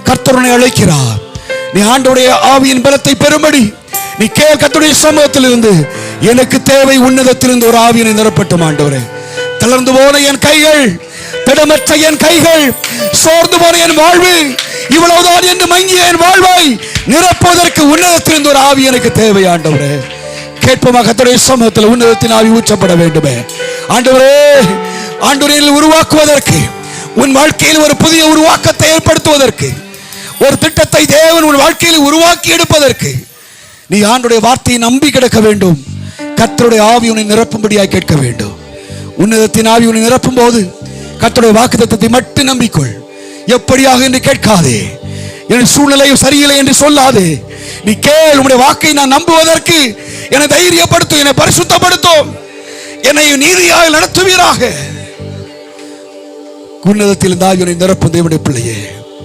கர்த்தர் உன்னை அழைக்கிறார். நீ ஆண்டவருடைய ஆவியின் பலத்தை பெறும்படி நீ கேள். கர்த்தருடைய சமூகத்தில் இருந்து எனக்கு தேவை உன்னதத்திலிருந்து ஒரு ஆவியினை நிரப்பட்டும் ஆண்டவரே. தளர்ந்து போன என் கைகள், திடமற்ற என் கைகள், சோர்ந்து போன என் வாழ்வு, இவ்வளவுதான் என்று மங்கிய என் வாழ்வை நிரப்புவதற்கு உன்னதத்திலிருந்து ஒரு ஆவி எனக்கு தேவை ஆண்டவரே. கேட்போமா? கர்த்தருடைய சமூகத்தில் உன்னதத்தின் ஆவி ஊற்றப்பட வேண்டுமே ஆண்டவரே. ஆண்டவரை உருவாக்குவதற்கு, உன் வாழ்க்கையில் ஒரு புதிய உருவாக்கத்தை ஏற்படுத்துவதற்கு, ஒரு திட்டத்தை தேவன் உன் வாழ்க்கையில் உருவாக்கி எடுப்பதற்கு நீ ஆண்டவருடைய வார்த்தையை நம்பி கிடக்க வேண்டும். கர்த்தருடைய ஆவி உன்னை நிரப்பும்படியாக கேட்க வேண்டும். உன்னதத்தின் ஆவி உன்னை நிரப்பும் போது கர்த்தருடைய வாக்குத்தத்தத்தை மட்டும் நம்பிக்கொள். எப்படியாக என்று கேட்காதே. என் சூழ்நிலை சரியில்லை என்று சொல்லாதே. நீ கேள். உன்னுடைய வாக்கை நான் நம்புவதற்கு என்னை தைரியப்படுத்தும், என்னை பரிசுத்தப்படுத்தும், என்னை நீதியாக நடத்துவீராக. உன்னதத்தில் இந்த ஆவி உன்னை நிரப்பும் தேவனுடைய பிள்ளையே.